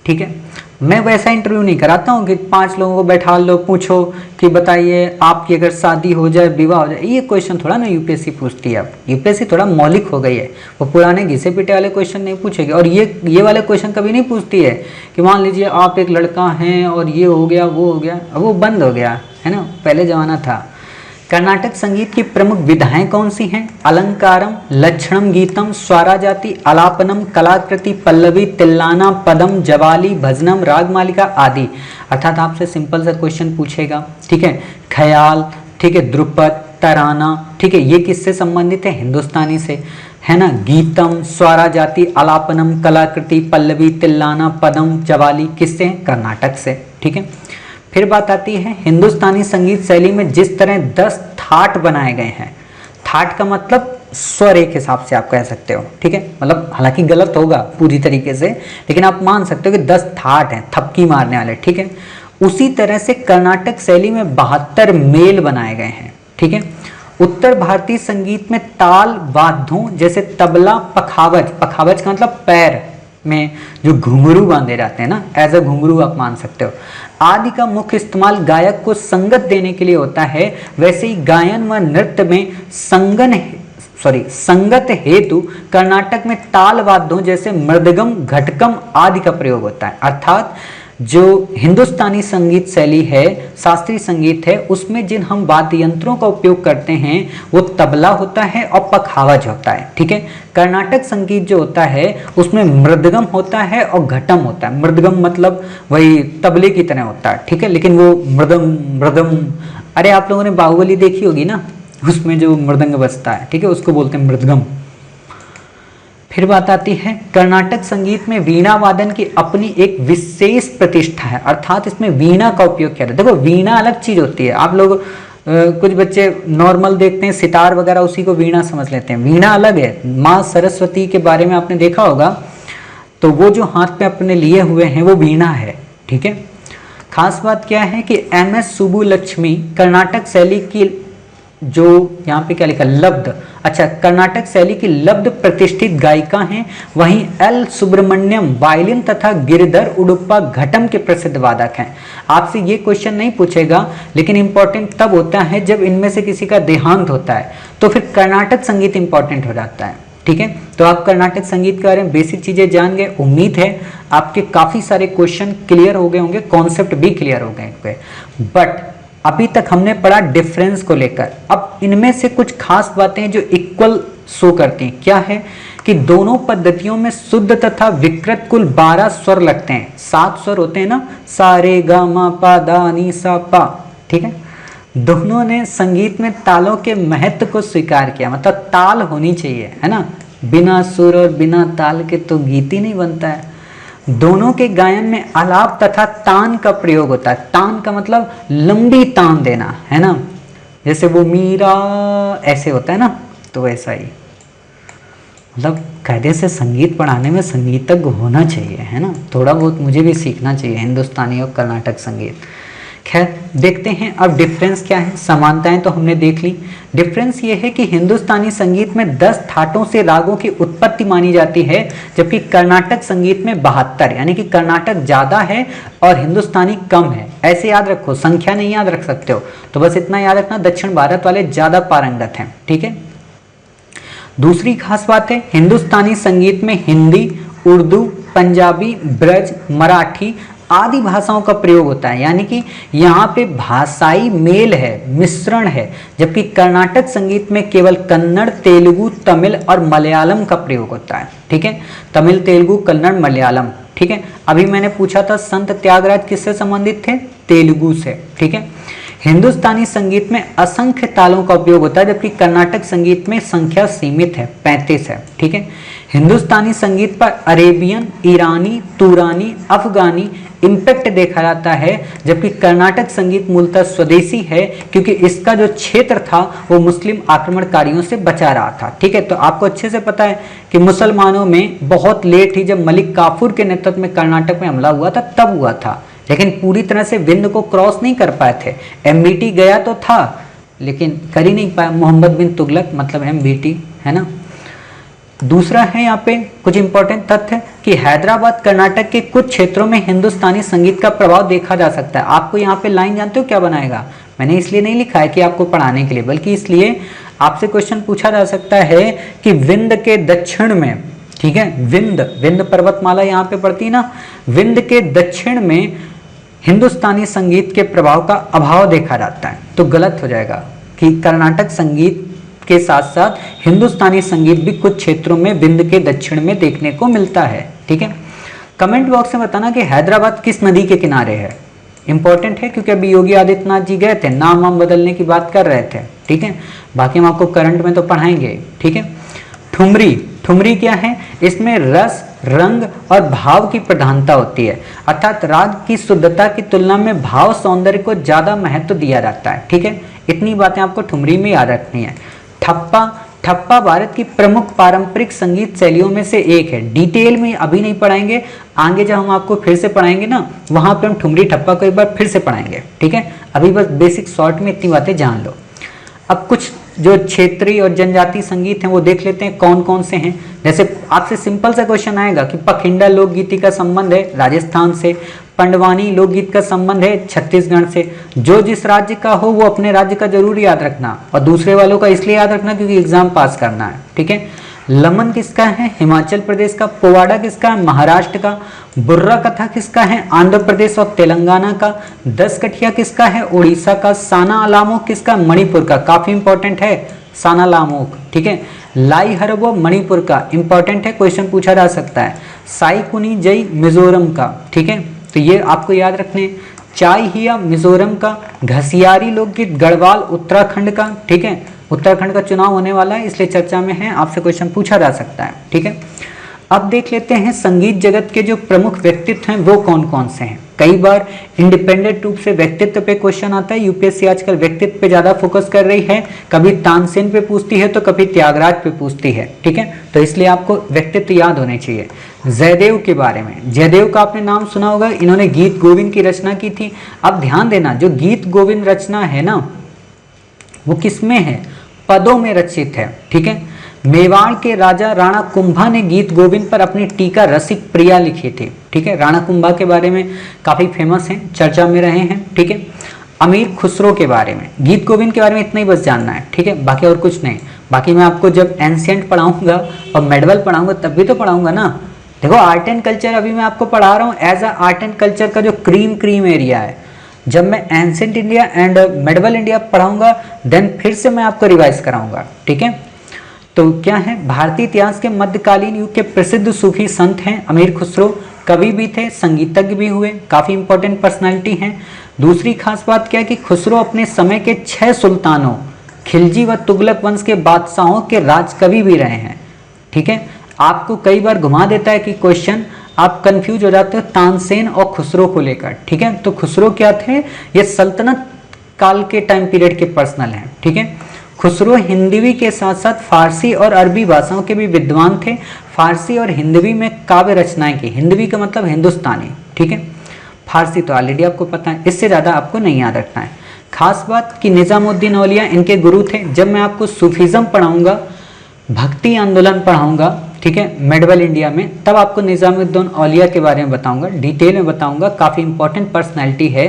ठीक है। मैं वैसा इंटरव्यू नहीं कराता हूँ कि 5 लोगों को बैठा लो, पूछो कि बताइए आपकी अगर शादी हो जाए, विवाह हो जाए, ये क्वेश्चन थोड़ा ना यूपीएससी पूछती है। अब यूपीएससी थोड़ा मौलिक हो गई है, वो पुराने घिसे पिटे वाले क्वेश्चन नहीं पूछेगी। और ये वाले क्वेश्चन कभी नहीं पूछती है कि मान लीजिए आप एक लड़का हैं और ये हो गया वो हो गया, अब वो बंद हो गया है ना, पहले ज़माना था। कर्नाटक संगीत की प्रमुख विधाएं कौन सी हैं? अलंकारम, लक्षणम, गीतम, स्वराजाति, आलापनम, कलाकृति, पल्लवी, तिल्लाना, पदम, जवाली, भजनम, रागमालिका आदि। अर्थात आपसे सिंपल सा क्वेश्चन पूछेगा, ठीक है। ख्याल, ठीक है, ध्रुपद, तराना, ठीक है, ये किससे संबंधित है? हिंदुस्तानी से, है ना। गीतम, स्वराजाति, आलापनम, कलाकृति, पल्लवी, तिल्लाना, पदम, जवाली किससे? कर्नाटक से, ठीक है। फिर बात आती है हिंदुस्तानी संगीत शैली में जिस तरह 10 थाट बनाए गए हैं। थाट का मतलब स्वर एक हिसाब से आप कह सकते हो, ठीक है। मतलब हालांकि गलत होगा पूरी तरीके से, लेकिन आप मान सकते हो कि 10 थाट हैं, थपकी मारने वाले, ठीक है। उसी तरह से कर्नाटक शैली में 72 मेल बनाए गए हैं, ठीक है। उत्तर भारतीय संगीत में ताल वाद्यों जैसे तबला, पखावज, पखावज का मतलब पैर में जो घुंघरू बांधे जाते हैं ना, एज अ घुंघरू आप मान सकते हो, आदि का मुख्य इस्तेमाल गायक को संगत देने के लिए होता है। वैसे ही गायन व नृत्य में संगत हेतु कर्नाटक में ताल वाद्यों जैसे मृदगम, घटकम आदि का प्रयोग होता है। अर्थात जो हिंदुस्तानी संगीत शैली है, शास्त्रीय संगीत है, उसमें जिन हम वाद्य यंत्रों का उपयोग करते हैं वो तबला होता है और पखावज होता है, ठीक है। कर्नाटक संगीत जो होता है उसमें मृदगम होता है और घटम होता है। मृदगम मतलब वही तबले की तरह होता है, ठीक है, लेकिन वो मृदम, अरे आप लोगों ने बाहुबली देखी होगी ना, उसमें जो मृदंग बजता है, ठीक है, उसको बोलते हैं मृदगम। फिर बात आती है कर्नाटक संगीत में वीणा वादन की अपनी एक विशेष प्रतिष्ठा है। अर्थात इसमें वीणा का उपयोग किया जाता है। देखो वीणा अलग चीज होती है, आप लोग कुछ बच्चे नॉर्मल देखते हैं सितार वगैरह, उसी को वीणा समझ लेते हैं। वीणा अलग है। माँ सरस्वती के बारे में आपने देखा होगा, तो वो जो हाथ पे अपने लिए हुए हैं वो वीणा है, ठीक है। खास बात क्या है कि MS सुब्बुलक्ष्मी कर्नाटक शैली की जो यहाँ पे क्या लिखा लब्ध, अच्छा, कर्नाटक शैली की लब्ध प्रतिष्ठित गायिका हैं। वहीं L सुब्रमण्यम वायलिन तथा गिरधर उडुप्पा घटम के प्रसिद्ध वादक हैं। आपसे ये क्वेश्चन नहीं पूछेगा, लेकिन इंपॉर्टेंट तब होता है जब इनमें से किसी का देहांत होता है, तो फिर कर्नाटक संगीत इंपॉर्टेंट हो जाता है, ठीक है। तो आप कर्नाटक संगीत के बारे में बेसिक चीजें जान गए। उम्मीद है आपके काफी सारे क्वेश्चन क्लियर हो गए होंगे, कॉन्सेप्ट भी क्लियर हो गए होंगे। बट अभी तक हमने पढ़ा डिफरेंस को लेकर। अब इनमें से कुछ खास बातें जो इक्वल शो करती हैं, क्या है कि दोनों पद्धतियों में शुद्ध तथा विकृत कुल 12 स्वर लगते हैं। 7 स्वर होते हैं ना, सा रे गा मा पा दा नी सा पा, ठीक है। दोनों ने संगीत में तालों के महत्व को स्वीकार किया, मतलब ताल होनी चाहिए, है ना। बिना सुर और बिना ताल के तो गीत ही नहीं बनता है। दोनों के गायन में आलाप तथा तान का प्रयोग होता है। तान का मतलब लंबी तान देना, है ना, जैसे वो मीरा ऐसे होता है ना, तो वैसा ही। मतलब कायदे से संगीत पढ़ाने में संगीतज्ञ होना चाहिए, है ना। थोड़ा बहुत मुझे भी सीखना चाहिए हिंदुस्तानी और कर्नाटक संगीत। खैर देखते हैं अब डिफरेंस क्या है। समानताएं तो हमने देख ली। डिफरेंस ये है कि हिंदुस्तानी संगीत में 10 थाटों से रागों की उत्पत्ति मानी जाती है, जबकि कर्नाटक संगीत में 72, यानी कि कर्नाटक ज़्यादा है और हिंदुस्तानी कम है। ऐसे याद रखो, संख्या नहीं याद रख सकते हो, तो बस इतना याद रखना, दक्षिण भारत वाले ज़्यादा पारंगत हैं, ठीक है। दूसरी खास बात है हिंदुस्तानी संगीत में हिंदी, उर्दू, पंजाबी, ब्रज, मराठी आदि भाषाओं का प्रयोग होता है, यानी कि यहाँ पे भाषाई मेल है, मिश्रण है। जबकि कर्नाटक संगीत में केवल कन्नड़, तेलुगु, तमिल और मलयालम का प्रयोग होता है, ठीक है। तमिल, तेलुगु, कन्नड़, मलयालम, ठीक है। अभी मैंने पूछा था संत त्यागराज किससे संबंधित थे? तेलुगु से, ठीक है। हिंदुस्तानी संगीत में असंख्य तालों का उपयोग होता है, जबकि कर्नाटक संगीत में संख्या सीमित है, 35 है, ठीक है। हिंदुस्तानी संगीत पर अरेबियन, ईरानी, तुरानी, अफगानी इम्पैक्ट देखा जाता है, जबकि कर्नाटक संगीत मूलतः स्वदेशी है, क्योंकि इसका जो क्षेत्र था वो मुस्लिम आक्रमणकारियों से बचा रहा था, ठीक है। तो आपको अच्छे से पता है कि मुसलमानों में बहुत लेट ही, जब मलिक काफूर के नेतृत्व में कर्नाटक में हमला हुआ था तब हुआ था, लेकिन पूरी तरह से विंध्य को क्रॉस नहीं कर पाए थे। MBT गया तो था, लेकिन कर ही नहीं पाया। मोहम्मद बिन तुगलक मतलब MBT, है ना। दूसरा है यहाँ पे कुछ इंपॉर्टेंट तथ्य कि हैदराबाद कर्नाटक के कुछ क्षेत्रों में हिंदुस्तानी संगीत का प्रभाव देखा जा सकता है। आपको यहाँ पे लाइन जानते हो क्या बनाएगा, मैंने इसलिए नहीं लिखा है कि आपको पढ़ाने के लिए, बल्कि इसलिए आपसे क्वेश्चन पूछा जा सकता है कि विंध्य के दक्षिण में, ठीक है, विंध्य पर्वतमाला यहाँ पे पड़ती है ना, विंध्य के दक्षिण में हिंदुस्तानी संगीत के प्रभाव का अभाव देखा जाता है। तो गलत हो जाएगा कि कर्नाटक संगीत के साथ साथ हिंदुस्तानी संगीत भी कुछ क्षेत्रों में विंध्य के दक्षिण में देखने को मिलता है। ठीक है, कमेंट बॉक्स में बताना कि हैदराबाद किस नदी के किनारे है। इंपॉर्टेंट है क्योंकि अभी योगी आदित्यनाथ जी गए थे, नाम वाम बदलने की बात कर रहे थे। ठीक है, बाकी हम आपको करंट में तो पढ़ाएंगे। ठीक है, ठुमरी क्या है, इसमें रस, रंग और भाव की प्रधानता होती है, अर्थात राग की शुद्धता की तुलना में भाव सौंदर्य को ज्यादा महत्व दिया जाता है। ठीक है, इतनी बातें आपको ठुमरी में याद रखनी है। ठप्पा भारत की प्रमुख पारंपरिक संगीत शैलियों में से एक है। डिटेल में अभी नहीं पढ़ाएंगे, आगे जब हम आपको फिर से पढ़ाएंगे ना, वहां पे हम ठुमरी ठप्पा को एक बार फिर से पढ़ाएंगे। ठीक है, अभी बस बेसिक शॉर्ट में इतनी बातें जान लो। अब कुछ जो क्षेत्रीय और जनजातीय संगीत हैं वो देख लेते हैं कौन कौन से हैं। जैसे आपसे सिंपल सा क्वेश्चन आएगा कि पखिंडा लोकगीति का संबंध है राजस्थान से, पंडवानी लोकगीत का संबंध है छत्तीसगढ़ से। जो जिस राज्य का हो वो अपने राज्य का जरूर याद रखना, और दूसरे वालों का इसलिए याद रखना क्योंकि एग्जाम पास करना है। ठीक है, लमन किसका है, हिमाचल प्रदेश का। पोवाड़ा किसका है, महाराष्ट्र का। बुर्रा कथा किसका है, आंध्र प्रदेश और तेलंगाना का। दसकठिया किसका है, उड़ीसा का। साना अलामोक किसका, मणिपुर का। काफी इंपॉर्टेंट है साना अलामोक। ठीक है, लाई हरबो मणिपुर का, इंपॉर्टेंट है, क्वेश्चन पूछा जा सकता है। साई कुनी जई मिजोरम का। ठीक है, तो ये आपको याद रखने। चाय हिया मिजोरम का। घसियारी लोकगीत गढ़वाल उत्तराखंड का। ठीक है, उत्तराखंड का चुनाव होने वाला है इसलिए चर्चा में है, आपसे क्वेश्चन पूछा जा सकता है। ठीक है, अब देख लेते हैं संगीत जगत के जो प्रमुख व्यक्तित्व हैं वो कौन कौन से हैं। कई बार इंडिपेंडेंट रूप से व्यक्तित्व पे क्वेश्चन आता है। यूपीएससी आजकल व्यक्तित्व पे ज्यादा फोकस कर रही है, कभी तानसेन पे पूछती है तो कभी त्यागराज पे पूछती है। ठीक है, तो इसलिए आपको व्यक्तित्व याद होने चाहिए। जयदेव के बारे में, जयदेव का आपने नाम सुना होगा, इन्होंने गीत गोविंद की रचना की थी। अब ध्यान देना, जो गीत गोविंद रचना है ना वो किसमें है, पदों में रचित है। ठीक है, मेवाड़ के राजा राणा कुंभा ने गीत गोविंद पर अपनी टीका रसिक प्रिया लिखी थी। ठीक है, राणा कुंभा के बारे में काफी फेमस हैं, चर्चा में रहे हैं। ठीक है, अमीर खुसरो के बारे में, गीत गोविंद के बारे में इतना ही बस जानना है। ठीक है, बाकी और कुछ नहीं। बाकी मैं आपको जब एंशिएंट पढ़ाऊंगा और मेडवल पढ़ाऊंगा तब भी तो पढ़ाऊंगा ना। देखो आर्ट एंड कल्चर अभी मैं आपको पढ़ा रहा हूँ as a art and culture का जो क्रीम एरिया है। जब मैं ancient India and medieval India पढ़ाऊंगा देन फिर से मैं आपको रिवाइज कराऊंगा। ठीक है, तो क्या है, भारतीय इतिहास के मध्यकालीन युग के प्रसिद्ध सूफी संत हैं अमीर खुसरो। कवि भी थे, संगीतज्ञ भी हुए, काफी इंपॉर्टेंट पर्सनालिटी हैं। दूसरी खास बात क्या है कि खुसरो अपने समय के 6 सुल्तानों खिलजी व तुगलक वंश के बादशाहों के राजकवि भी रहे हैं। ठीक है, आपको कई बार घुमा देता है कि क्वेश्चन, आप कंफ्यूज हो जाते हो तानसेन और खुसरो को लेकर। ठीक है, तो खुसरो क्या थे, ये सल्तनत काल के टाइम पीरियड के पर्सनल हैं। ठीक है, खुसरो हिंदवी के साथ साथ फारसी और अरबी भाषाओं के भी विद्वान थे। फारसी और हिंदवी में काव्य रचनाएं की। हिंदवी का मतलब हिंदुस्तानी। ठीक है, फारसी तो ऑलरेडी आपको पता है, इससे ज़्यादा आपको नहीं याद रखना है। खास बात कि निज़ामुद्दीन औलिया इनके गुरु थे। जब मैं आपको सूफीज़म पढ़ाऊंगा, भक्ति आंदोलन पढ़ाऊंगा, ठीक है, मेडवल इंडिया में, तब आपको निज़ामुद्दीन औलिया के बारे में बताऊंगा, डिटेल में बताऊंगा। काफ़ी इंपॉर्टेंट पर्सनैलिटी है,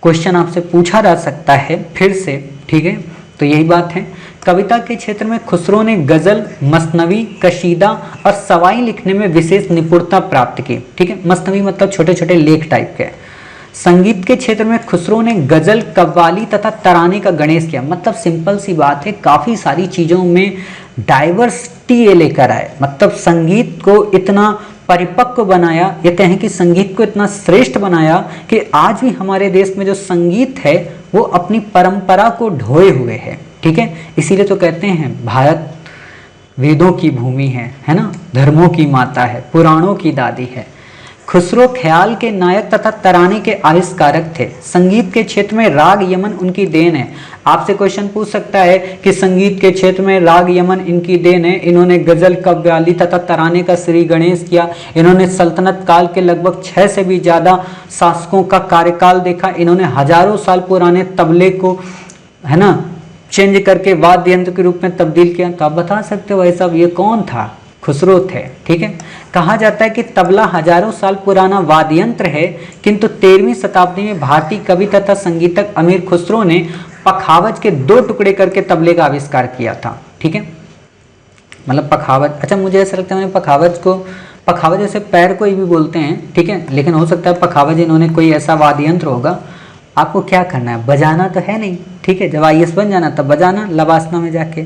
क्वेश्चन आपसे पूछा जा सकता है फिर से। ठीक है, तो यही बात है। कविता के क्षेत्र में खुसरो ने गजल, मसनवी, कशीदा और सवाई लिखने में विशेष निपुणता प्राप्त की। ठीक है, मसनवी मतलब छोटे छोटे लेख टाइप के। संगीत के क्षेत्र में खुसरो ने गजल, कव्वाली तथा तराने का गणेश किया। मतलब सिंपल सी बात है, काफी सारी चीजों में डाइवर्सिटी ये लेकर आए। मतलब संगीत को इतना परिपक्व बनाया, ये कहें कि संगीत को इतना श्रेष्ठ बनाया कि आज भी हमारे देश में जो संगीत है वो अपनी परंपरा को ढोए हुए है। ठीक है, इसीलिए तो कहते हैं भारत वेदों की भूमि है ना, धर्मों की माता है, पुराणों की दादी है। खुसरो ख्याल के नायक तथा तराने के आविष्कारक थे। संगीत के क्षेत्र में राग यमन उनकी देन है। आपसे क्वेश्चन पूछ सकता है कि संगीत के क्षेत्र में राग यमन इनकी देन है। इन्होंने गजल, कव्वाली तथा तराने का श्री गणेश किया। इन्होंने सल्तनत काल के लगभग 6 से भी ज्यादा शासकों का कार्यकाल देखा। इन्होंने हजारों साल पुराने तबले को, है ना, चेंज करके वाद्य यंत्र के रूप में तब्दील किया। तो आप बता सकते हो भाई साहब ये कौन था? खुसरो थे। ठीक है, कहा जाता है कि तबला हजारों साल पुराना वाद्य यंत्र है, किंतु 13वीं शताब्दी में भारतीय कवि तथा संगीतक अमीर खुसरो ने पखावज के 2 टुकड़े करके तबले का आविष्कार किया था। ठीक है, मतलब पखावज, अच्छा मुझे ऐसा लगता है मैंने पखावज जैसे पैर को ही भी बोलते हैं। ठीक है, लेकिन हो सकता है पखावज इन्होंने कोई ऐसा वाद्य यंत्र होगा। आपको क्या करना है, बजाना तो है नहीं। ठीक है, जब IAS बन जाना तब बजाना लवासना में जाके।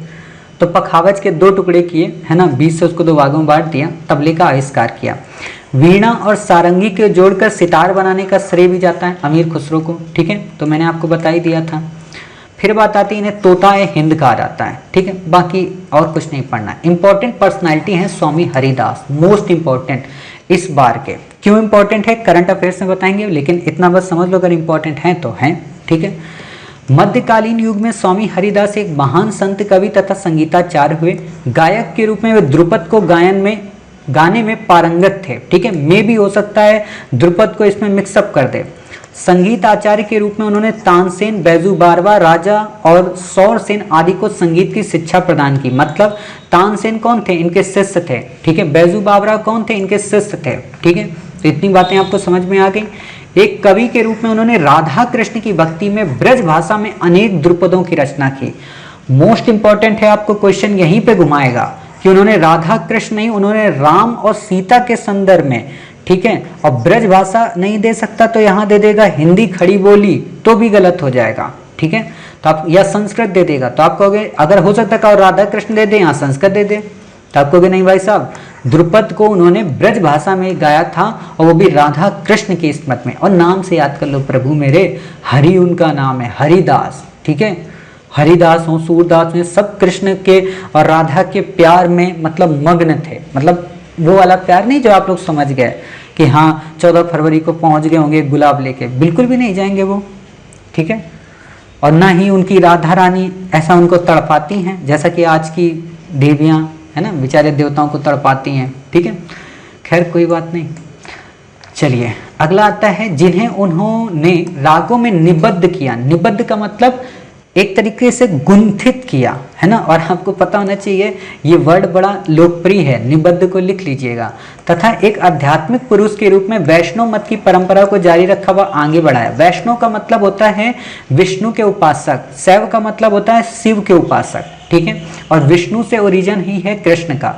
तो पखावज के 2 टुकड़े किए, है ना, 20 से उसको 2 भागों में बांट दिया, तबले का आविष्कार किया। वीणा और सारंगी के जोड़कर सितार बनाने का श्रेय भी जाता है अमीर खुसरो को। ठीक है, तो मैंने आपको बता ही दिया था। फिर बात आती है, इन्हें तोता ए हिंद कहा जाता है। ठीक है, बाकी और कुछ नहीं पढ़ना है। इंपॉर्टेंट पर्सनालिटी है स्वामी हरिदास, मोस्ट इंपॉर्टेंट इस बार के। क्यों इंपॉर्टेंट है, करंट अफेयर्स में बताएंगे, लेकिन इतना बस समझ लो अगर इंपॉर्टेंट है तो है। ठीक है, मध्यकालीन युग में स्वामी हरिदास एक महान संत, कवि तथा संगीताचार्य हुए। गायक के रूप में वे ध्रुपद को गाने में पारंगत थे। ठीक है, मे भी हो सकता है ध्रुपद को इसमें मिक्सअप कर दे। संगीत आचार्य के रूप में उन्होंने तानसेन, बैजू बारवा, राजा और सौरसेन आदि को संगीत की शिक्षा प्रदान की। मतलब तानसेन कौन थे, इनके शिष्य थे। ठीक है, बैजू बावरा कौन थे, इनके शिष्य थे। ठीक है, तो इतनी बातें आपको समझ में आ गई। एक कवि के रूप में उन्होंने राधा कृष्ण की भक्ति में ब्रज भाषा में अनेक ध्रुपदों की रचना की। मोस्ट इंपॉर्टेंट है, आपको क्वेश्चन यहीं पे घुमाएगा कि उन्होंने राधा कृष्ण नहीं, उन्होंने राम और सीता के संदर्भ में। ठीक है, और ब्रज भाषा नहीं दे सकता तो यहां दे देगा हिंदी खड़ी बोली, तो भी गलत हो जाएगा। ठीक है, तो आप या संस्कृत दे देगा तो आप कहोगे, अगर हो सकता है राधा कृष्ण दे दे, यहाँ संस्कृत दे दे, तो आप कहोगे नहीं भाई साहब, ध्रुपद को उन्होंने ब्रज भाषा में गाया था, और वो भी राधा कृष्ण की स्मृत में। और नाम से याद कर लो, प्रभु मेरे, हरि उनका नाम है, हरिदास। ठीक है, हरिदास हो, सूरदास में, सब कृष्ण के और राधा के प्यार में मतलब मग्न थे। मतलब वो वाला प्यार नहीं जो आप लोग समझ गए कि हाँ 14 फरवरी को पहुंच गए होंगे गुलाब लेके, बिल्कुल भी नहीं जाएंगे वो। ठीक है, और ना ही उनकी राधा रानी ऐसा उनको तड़पाती हैं जैसा कि आज की देवियां, है ना, बेचारे देवताओं को तड़पाती हैं। ठीक है, खैर कोई बात नहीं। चलिए अगला आता है, जिन्हें उन्होंने रागों में निबद्ध किया। निबद्ध का मतलब एक तरीके से गुंथित किया, है ना, और आपको पता होना चाहिए ये वर्ड बड़ा लोकप्रिय है, निबद्ध को लिख लीजिएगा। तथा एक आध्यात्मिक पुरुष के रूप में वैष्णव मत की परंपरा को जारी रखा व आगे बढ़ाया। वैष्णव का मतलब होता है विष्णु के उपासक, शैव का मतलब होता है शिव के उपासक। ठीक है, और विष्णु से ओरिजिन ही है कृष्ण का।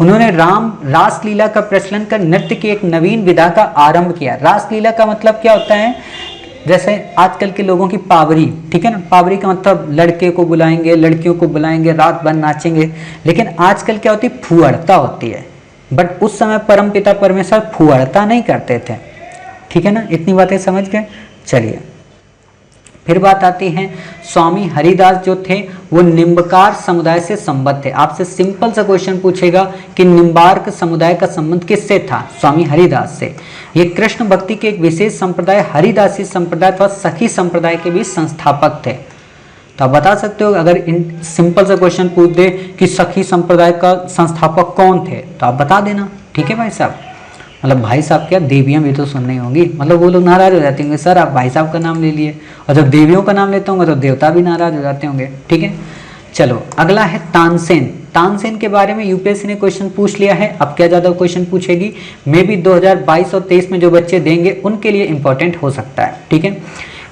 उन्होंने रासलीला का प्रचलन कर नृत्य की एक नवीन विधा का आरंभ किया। रासलीला का मतलब क्या होता है, जैसे आजकल के लोगों की पावरी। ठीक है ना, पावरी का मतलब लड़के को बुलाएंगे, लड़कियों को बुलाएंगे, रात भर नाचेंगे। लेकिन आजकल क्या होती है, फुहड़ता होती है। बट उस समय परम पिता परमेश्वर फुहड़ता नहीं करते थे। ठीक है ना, इतनी बातें समझ गए। चलिए फिर बात आती है, स्वामी हरिदास जो थे वो निम्बकार समुदाय से संबद्ध थे। आपसे सिंपल सा क्वेश्चन पूछेगा कि निम्बार्क समुदाय का संबंध किससे था, स्वामी हरिदास से। ये कृष्ण भक्ति के एक विशेष संप्रदाय हरिदासी संप्रदाय अथवा सखी संप्रदाय के भी संस्थापक थे। तो आप बता सकते हो, अगर इन सिंपल सा क्वेश्चन पूछ दे कि सखी संप्रदाय का संस्थापक कौन थे, तो आप बता देना। ठीक है भाई साहब, मतलब भाई साहब क्या, देवियां भी तो सुननी होंगी। मतलब वो लोग नाराज हो जाते होंगे, सर आप भाई साहब का नाम ले लिए, और जब देवियों का नाम लेते होंगे तो देवता भी नाराज हो जाते होंगे। ठीक है, चलो अगला है तानसेन। तानसेन के बारे में यूपीएससी ने क्वेश्चन पूछ लिया है। अब क्या ज्यादा क्वेश्चन पूछेगी, मे भी 2022 और 23 में जो बच्चे देंगे उनके लिए इंपॉर्टेंट हो सकता है। ठीक है,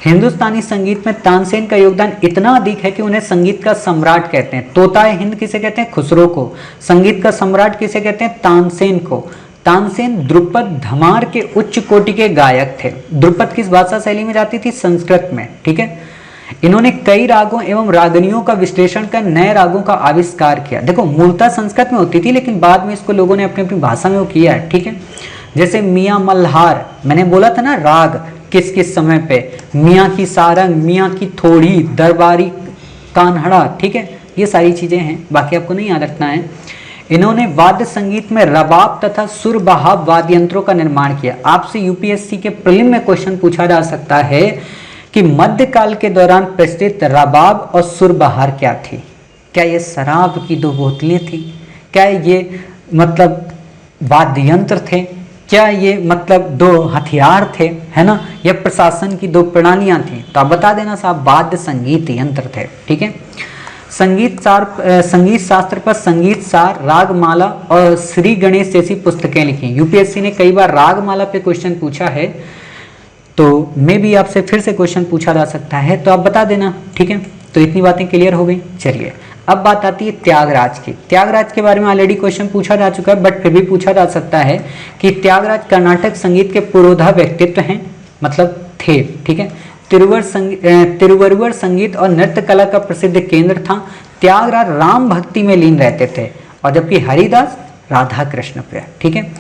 हिंदुस्तानी संगीत में तानसेन का योगदान इतना अधिक है कि उन्हें संगीत का सम्राट कहते हैं। तोताए हिंद किसे कहते हैं, खुसरो को। संगीत का सम्राट किसे कहते हैं, तानसेन को। तानसेन ध्रुपद धमार के उच्च कोटि के गायक थे। ध्रुपद किस भाषा शैली में जाती थी, संस्कृत में। ठीक है, इन्होंने कई रागों एवं रागनियों का विश्लेषण कर नए रागों का आविष्कार किया। देखो मूलतः संस्कृत में होती थी, लेकिन बाद में इसको लोगों ने अपनी अपनी भाषा में वो किया है। ठीक है, जैसे मियाँ मल्हार, मैंने बोला था ना राग किस किस समय पे, मियाँ की सारंग, मियाँ की थोड़ी, दरबारी कान्हड़ा। ठीक है, ये सारी चीजें हैं, बाकी आपको नहीं याद रखना है। इन्होंने वाद्य संगीत में रबाब तथा सुरबहाब वाद्य यंत्रों का निर्माण किया। आपसे यूपीएससी के प्रीलिम में क्वेश्चन पूछा जा सकता है कि मध्यकाल के दौरान प्रचलित रबाब और सुरबहार क्या थी। क्या ये शराब की 2 बोतलें थी, क्या ये मतलब वाद्य यंत्र थे, क्या ये मतलब 2 हथियार थे, है ना, या प्रशासन की 2 प्रणालियां थी। तो आप बता देना साहब, वाद्य संगीत यंत्र थे। ठीक है, संगीत शास्त्र पर संगीत सार, रागमाला और श्री गणेश जैसी पुस्तकें लिखी। यूपीएससी ने कई बार रागमाला पे क्वेश्चन पूछा है, तो मे भी आपसे फिर से क्वेश्चन पूछा जा सकता है, तो आप बता देना, ठीक है। तो इतनी बातें क्लियर हो गई। चलिए अब बात आती है त्यागराज की। त्यागराज के बारे में ऑलरेडी क्वेश्चन पूछा जा चुका है, बट फिर भी पूछा जा सकता है कि त्यागराज कर्नाटक संगीत के पुरोधा व्यक्तित्व हैं, मतलब थे, ठीक है। तिरुवरुवर संगीत और नृत्य कला का प्रसिद्ध केंद्र था। त्यागराज राम भक्ति में लीन रहते थे, और जबकि हरिदास राधा कृष्ण पे, ठीक है।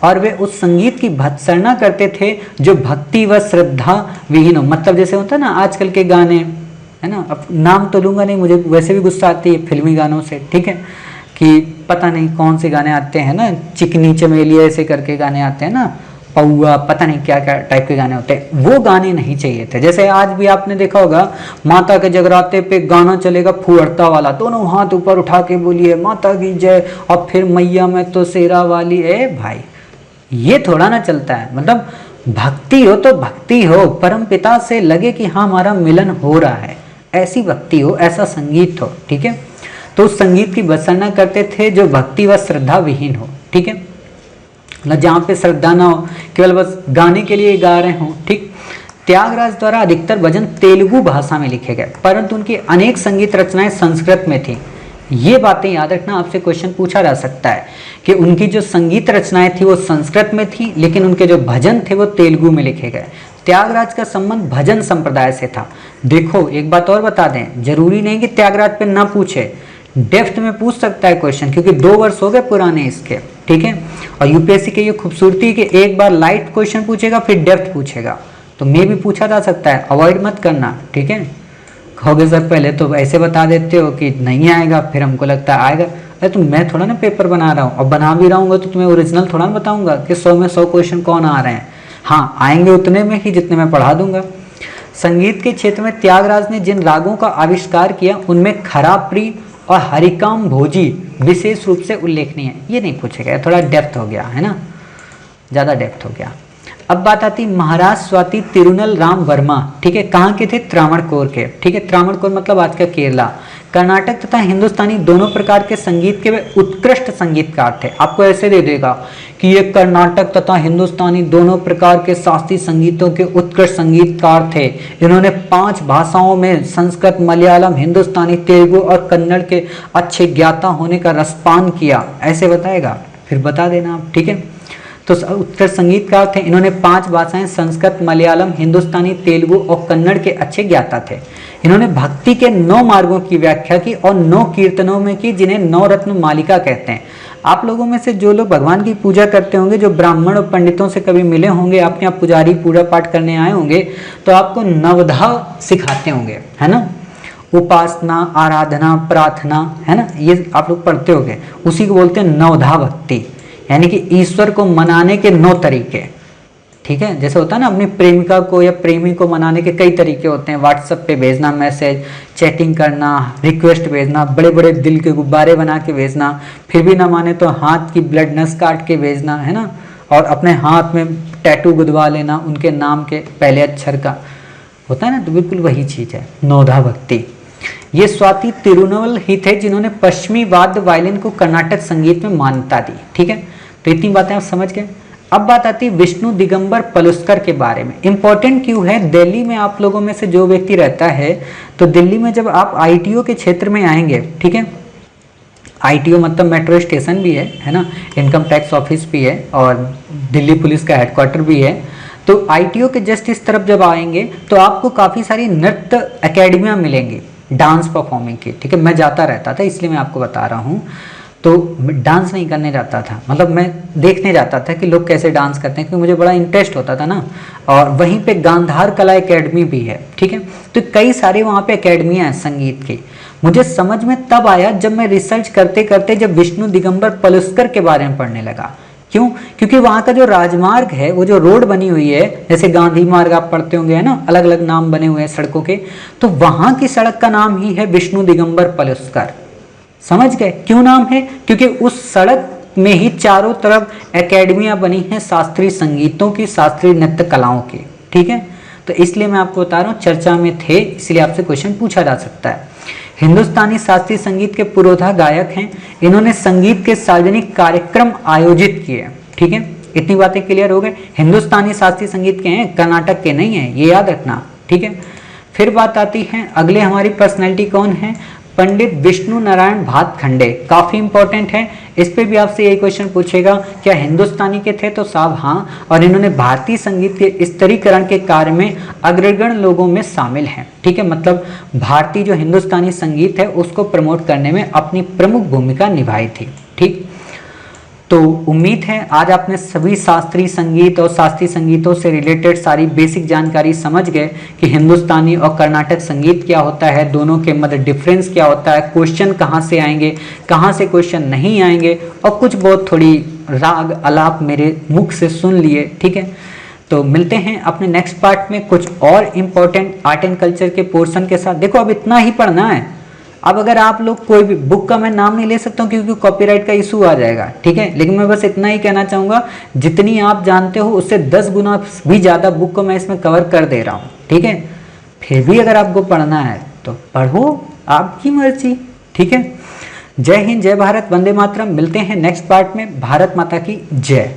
और वे उस संगीत की भत्सना करते थे जो भक्ति व श्रद्धा विहीन हो। मतलब जैसे होता है ना आजकल के गाने, है ना, अब नाम तो लूंगा नहीं, मुझे वैसे भी गुस्सा आती है फिल्मी गानों से, ठीक है, कि पता नहीं कौन से गाने आते हैं ना, चिकनी चमेली ऐसे करके गाने आते हैं ना, पौआ, पता नहीं क्या क्या टाइप के गाने होते हैं, वो गाने नहीं चाहिए थे। जैसे आज भी आपने देखा होगा माता के जगराते पे गाना चलेगा फुहड़ता वाला, दोनों हाथ ऊपर उठा के बोलिए माता की जय, और फिर मैया में तो शेरा वाली। ए भाई, ये थोड़ा ना चलता है। मतलब भक्ति हो तो भक्ति हो, परम पिता से लगे कि हाँ हमारा मिलन हो रहा है, ऐसी भक्ति हो, ऐसा संगीत हो, ठीक है। तो उस संगीत की भत्सना करते थे जो भक्ति व श्रद्धा विहीन हो, ठीक है, मतलब जहाँ पे श्रद्धा ना हो, केवल बस गाने के लिए गा रहे हो, ठीक। त्यागराज द्वारा अधिकतर भजन तेलुगु भाषा में लिखे गए, परंतु उनकी अनेक संगीत रचनाएं संस्कृत में थी। ये बातें याद रखना, आपसे क्वेश्चन पूछा जा सकता है कि उनकी जो संगीत रचनाएं थी वो संस्कृत में थी, लेकिन उनके जो भजन थे वो तेलुगु में लिखे गए। त्यागराज का संबंध भजन संप्रदाय से था। देखो एक बात और बता दें, जरूरी नहीं कि त्यागराज पे ना पूछे, डेप्थ में पूछ सकता है क्वेश्चन, क्योंकि 2 वर्ष हो गए पुराने इसके, ठीक है। और यूपीएससी की ये खूबसूरती है कि एक बार लाइट क्वेश्चन पूछेगा फिर डेप्थ पूछेगा, तो मे भी पूछा जा सकता है, अवॉइड मत करना, ठीक है। कहोगे सर पहले तो ऐसे बता देते हो कि नहीं आएगा, फिर हमको लगता है आएगा। अरे तो मैं थोड़ा ना पेपर बना रहा हूँ, और बना भी रहा हूँ तो तुम्हें ओरिजिनल थोड़ा ना बताऊंगा कि 100 में 100 क्वेश्चन कौन आ रहे हैं। हाँ आएंगे उतने में ही जितने मैं पढ़ा दूंगा। संगीत के क्षेत्र में त्यागराज ने जिन रागों का आविष्कार किया उनमें खराप्री और हरिकाम भोजी विशेष रूप से उल्लेखनीय है। ये नहीं पूछेगा, थोड़ा डेप्थ हो गया है ना, ज़्यादा डेप्थ हो गया। अब बात आती महाराज स्वाति तिरुनल राम वर्मा, ठीक है, कहाँ के थे? त्रावणकोर के, ठीक है। त्रावणकोर मतलब आज का केरला। कर्नाटक तथा हिंदुस्तानी दोनों प्रकार के संगीत के वे उत्कृष्ट संगीतकार थे। आपको ऐसे दे देगा कि ये कर्नाटक तथा हिंदुस्तानी दोनों प्रकार के शास्त्रीय संगीतों के उत्कृष्ट संगीतकार थे। इन्होंने 5 भाषाओं में संस्कृत, मलयालम, हिंदुस्तानी, तेलुगु और कन्नड़ के अच्छे ज्ञाता होने का रसपान किया, ऐसे बताएगा, फिर बता देना आप, ठीक है। तो उत्कृष्ट संगीतकार थे। इन्होंने 5 भाषाएं संस्कृत, मलयालम, हिंदुस्तानी, तेलुगु और कन्नड़ के अच्छे ज्ञाता थे। इन्होंने भक्ति के 9 मार्गों की व्याख्या की और 9 कीर्तनों में की, जिन्हें 9 रत्न मालिका कहते हैं। आप लोगों में से जो लोग भगवान की पूजा करते होंगे, जो ब्राह्मण और पंडितों से कभी मिले होंगे, आपके यहाँ पुजारी पूजा पाठ करने आए होंगे, तो आपको नवधा सिखाते होंगे, है ना, उपासना, आराधना, प्रार्थना, है ना, ये आप लोग पढ़ते होंगे। उसी को बोलते हैं नवधा भक्ति, यानी कि ईश्वर को मनाने के 9 तरीके, ठीक है। जैसे होता है ना, अपनी प्रेमिका को या प्रेमी को मनाने के कई तरीके होते हैं। व्हाट्सएप पे भेजना मैसेज, चैटिंग करना, रिक्वेस्ट भेजना, बड़े बड़े दिल के गुब्बारे बना के भेजना, फिर भी ना माने तो हाथ की ब्लड नस काट के भेजना, है ना, और अपने हाथ में टैटू गुदवा लेना उनके नाम के पहले अक्षर का, होता है ना, तो बिल्कुल वही चीज़ है नवधा भक्ति। ये स्वाति तिरुनवल ही थे जिन्होंने पश्चिमी वाद्य वायलिन को कर्नाटक संगीत में मान्यता दी, ठीक है। तो इतनी बातें आप समझ गए। अब बात आती है विष्णु दिगंबर पलुस्कर के बारे में। इंपॉर्टेंट क्यों है? दिल्ली में आप लोगों में से जो व्यक्ति रहता है, तो दिल्ली में जब आप आईटीओ के क्षेत्र में आएंगे, ठीक है, आईटीओ मतलब मेट्रो स्टेशन भी है ना, इनकम टैक्स ऑफिस भी है और दिल्ली पुलिस का हेडक्वार्टर भी है। तो आईटीओ के जस्ट इस तरफ जब आएंगे तो आपको काफ़ी सारी नृत्य अकेडमियाँ मिलेंगी डांस परफॉर्मिंग की, ठीक है। मैं जाता रहता था इसलिए मैं आपको बता रहा हूँ। तो डांस नहीं करने जाता था, मतलब मैं देखने जाता था कि लोग कैसे डांस करते हैं, क्योंकि मुझे बड़ा इंटरेस्ट होता था ना। और वहीं पे गांधार कला एकेडमी भी है, ठीक है। तो कई सारे वहाँ पे एकेडमियाँ हैं संगीत की। मुझे समझ में तब आया जब मैं रिसर्च करते करते जब विष्णु दिगंबर पलुस्कर के बारे में पढ़ने लगा। क्यों? क्योंकि वहाँ का जो राजमार्ग है, वो जो रोड बनी हुई है, जैसे गांधी मार्ग आप पढ़ते होंगे, है ना, अलग अलग नाम बने हुए हैं सड़कों के, तो वहाँ की सड़क का नाम ही है विष्णु दिगंबर पलुस्कर। समझ गए क्यों नाम है? क्योंकि उस सड़क में ही चारों तरफ एकेडमियां बनी हैं शास्त्रीय संगीतों की, शास्त्रीय नृत्य कलाओं की, ठीक है। तो इसलिए मैं आपको बता रहा हूँ, चर्चा में थे, इसलिए आपसे क्वेश्चन पूछा जा सकता है। हिंदुस्तानी शास्त्रीय संगीत के पुरोधा गायक हैं। इन्होंने संगीत के सार्वजनिक कार्यक्रम आयोजित किए। ठीक है, इतनी बातें क्लियर हो गए। हिंदुस्तानी शास्त्रीय संगीत के हैं, कर्नाटक के नहीं है, ये याद रखना। ठीक है, फिर बात आती है अगले हमारी पर्सनैलिटी कौन है, पंडित विष्णु नारायण भातखंडे। काफी इंपॉर्टेंट है, इस पे भी आपसे यही क्वेश्चन पूछेगा, क्या हिंदुस्तानी के थे, तो साहब हाँ, और इन्होंने भारतीय संगीत के स्तरीकरण के कार्य में अग्रगण्य लोगों में शामिल हैं। ठीक है, मतलब भारतीय जो हिंदुस्तानी संगीत है उसको प्रमोट करने में अपनी प्रमुख भूमिका निभाई थी। ठीक, तो उम्मीद है आज आपने सभी शास्त्रीय संगीत और शास्त्रीय संगीतों से रिलेटेड सारी बेसिक जानकारी समझ गए कि हिंदुस्तानी और कर्नाटक संगीत क्या होता है, दोनों के मध्य डिफरेंस क्या होता है, क्वेश्चन कहाँ से आएंगे, कहाँ से क्वेश्चन नहीं आएंगे, और कुछ बहुत थोड़ी राग अलाप मेरे मुख से सुन लिए। ठीक है, तो मिलते हैं अपने नेक्स्ट पार्ट में कुछ और इम्पोर्टेंट आर्ट एंड कल्चर के पोर्शन के साथ। देखो अब इतना ही पढ़ना है। अब अगर आप लोग कोई भी बुक का मैं नाम नहीं ले सकता हूँ क्योंकि कॉपीराइट का इशू आ जाएगा। ठीक है, लेकिन मैं बस इतना ही कहना चाहूँगा, जितनी आप जानते हो उससे 10 गुना भी ज़्यादा बुक को मैं इसमें कवर कर दे रहा हूँ। ठीक है, फिर भी अगर आपको पढ़ना है तो पढ़ो, आपकी मर्जी। ठीक है, जय हिंद, जय भारत, वंदे मातरम। मिलते हैं नेक्स्ट पार्ट में। भारत माता की जय।